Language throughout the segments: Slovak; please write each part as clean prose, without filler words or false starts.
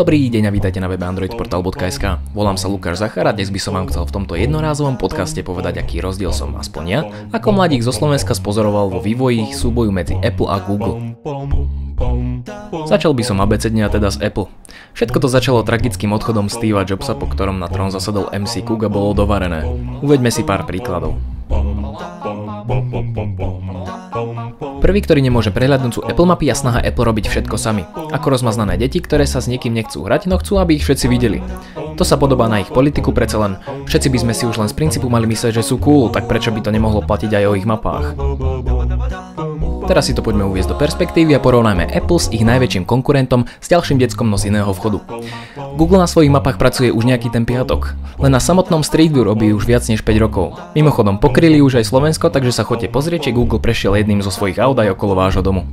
Dobrý deň a vítajte na webe androidportal.sk. Volám sa Lukáš Zachar a dnes by som vám chcel v tomto jednorázovom podcaste povedať, aký rozdiel som aspoň ja, ako mladík zo Slovenska spozoroval vo vývoji súboju medzi Apple a Google. Začal by som abecedne a teda z Apple. Všetko to začalo tragickým odchodom Steva Jobsa, po ktorom na trón zasadol MC Cook a bolo dovarené. Uveďme si pár príkladov. Prvý, ktorý nemôže prehľadnúť, sú Apple mapy a snaha Apple robiť všetko sami. Ako rozmaznané deti, ktoré sa s niekým nechcú hrať, no chcú, aby ich všetci videli. To sa podobá na ich politiku, predsa len všetci by sme si už len z princípu mali myslieť, že sú cool, tak prečo by to nemohlo platiť aj o ich mapách? Teraz si to poďme uviesť do perspektívy a porovnajme Apple s ich najväčším konkurentom s ďalším deckom no z iného vchodu. Google na svojich mapách pracuje už nejaký ten piatok. Len na samotnom Street View robí už viac než 5 rokov. Mimochodom pokryli už aj Slovensko, takže sa choďte pozrieť, či Google prešiel jedným zo svojich aut aj okolo vášho domu.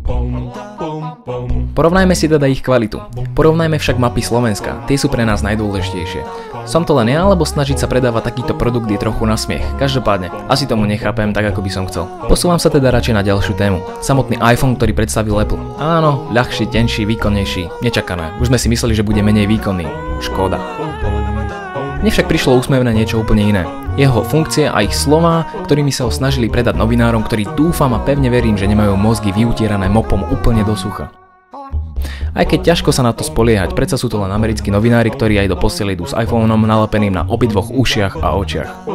Porovnajme si teda ich kvalitu. Porovnajme však mapy Slovenska, tie sú pre nás najdôležitejšie. Som to len ja, alebo snažiť sa predávať takýto produkt je trochu na smiech. Každopádne, asi tomu nechápem tak, ako by som chcel. Posúvam sa teda radšej na ďalšiu tému. Samotný iPhone, ktorý predstavil Apple. Áno, ľahší, tenší, výkonnejší, nečakané. Už sme si mysleli, že bude menej výkonný. Škoda. Mne však prišlo úsmevné niečo úplne iné. Jeho funkcie a ich slová, ktorými sa ho snažili predať novinárom, ktorí dúfam a pevne verím, že nemajú mozgy vyutierané mopom úplne do sucha. Aj keď ťažko sa na to spoliehať, predsa sú to len americkí novinári, ktorí aj do postele idú s iPhoneom nalepeným na obidvoch ušiach a očiach.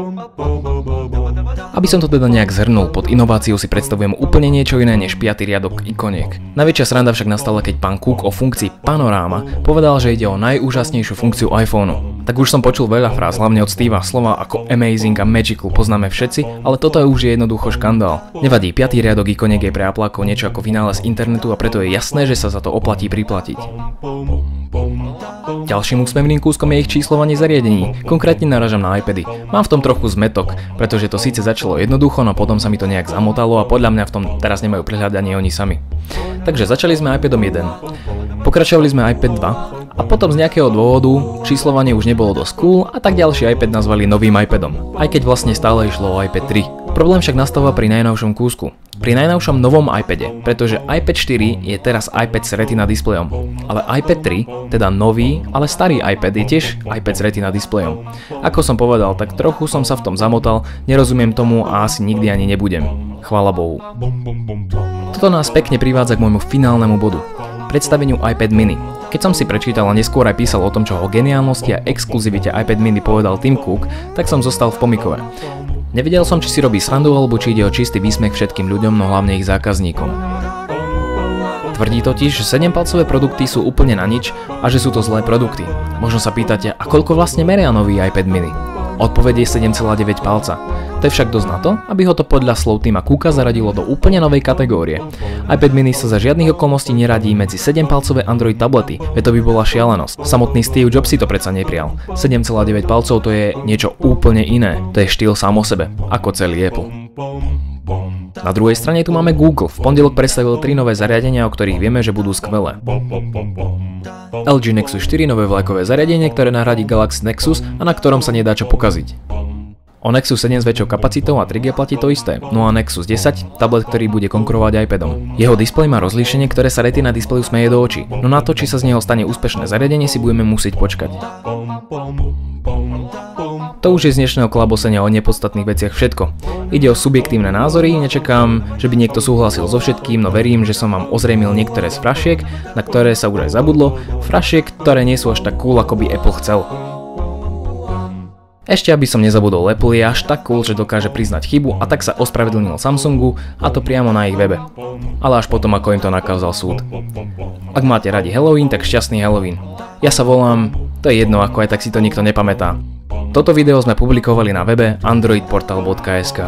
Aby som to teda nejak zhrnul, pod inováciou si predstavujem úplne niečo iné než 5. riadok ikoniek. Najväčšia sranda však nastala, keď pán Cook o funkcii panoráma povedal, že ide o najúžasnejšiu funkciu iPhoneu. Tak už som počul veľa fráz, hlavne od Steva, slova ako amazing a magical poznáme všetci, ale toto už je jednoducho škandál. Nevadí, 5. riadok ikoniek je pre Appleákov niečo ako vynález internetu a preto je jasné, že sa za to oplatí priplatiť. Ďalším úsmevným kúskom je ich číslovanie zariadení, konkrétne narážam na iPady. Mám v tom trochu zmetok, pretože to síce začalo jednoducho, no potom sa mi to nejak zamotalo a podľa mňa v tom teraz nemajú prehľad ani oni sami. Takže začali sme iPadom 1, pokračovali sme iPad 2 a potom z nejakého dôvodu číslovanie už nebolo dosť cool a tak ďalší iPad nazvali novým iPadom, aj keď vlastne stále išlo o iPad 3. Problém však nastáva pri najnovšom kúsku. Pri najnovšom novom iPade, pretože iPad 4 je teraz iPad s Retina displejom, ale iPad 3, teda nový, ale starý iPad je tiež iPad s Retina displejom. Ako som povedal, tak trochu som sa v tom zamotal, nerozumiem tomu a asi nikdy ani nebudem. Chvála Bohu. Toto nás pekne privádza k môjmu finálnemu bodu. Predstaveniu iPad mini. Keď som si prečítal a neskôr aj písal o tom, čo o geniálnosti a exkluzivite iPad mini povedal Tim Cook, tak som zostal v pomykove. Nevedel som, či si robí srandu, alebo či ide o čistý výsmech všetkým ľuďom, no hlavne ich zákazníkom. Tvrdí totiž, že 7-palcové produkty sú úplne na nič a že sú to zlé produkty. Možno sa pýtate, a koľko vlastne meria nový iPad mini? Odpoveď je 7,9 palca. To je však dosť na to, aby ho to podľa slov Tima Cooka zaradilo do úplne novej kategórie. iPad mini sa za žiadnych okolností neradí medzi 7-palcové Android tablety, veď to by bola šialenosť. Samotný Steve Jobs si to predsa neprijal. 7,9 palcov to je niečo úplne iné, to je štýl sám o sebe, ako celý Apple. Na druhej strane tu máme Google. V pondelok predstavil 3 nové zariadenia, o ktorých vieme, že budú skvelé. LG Nexus 4, nové vlajkové zariadenie, ktoré nahradí Galaxy Nexus a na ktorom sa nedá čo pokaziť. O Nexus 7 s väčšou kapacitou a 3G platí to isté, no a Nexus 10, tablet, ktorý bude konkurovať iPadom. Jeho displej má rozlíšenie, ktoré sa Retina displeju smeje do očí, no na to, či sa z neho stane úspešné zariadenie, si budeme musieť počkať. To už je z dnešného klabosenia o nepodstatných veciach všetko. Ide o subjektívne názory, nečakám, že by niekto súhlasil so všetkým, no verím, že som vám ozrejmil niektoré z frašiek, na ktoré sa už aj zabudlo, frašiek, ktoré nie sú až tak cool, ako by Apple chcel. Ešte aby som nezabudol, Apple je až tak cool, že dokáže priznať chybu a tak sa ospravedlnil Samsungu, a to priamo na ich webe. Ale až potom, ako im to nakázal súd. Ak máte radi Halloween, tak šťastný Halloween. Ja sa volám, to je jedno, ako aj tak si to nikto nepamätá. Toto video sme publikovali na webe androidportal.sk.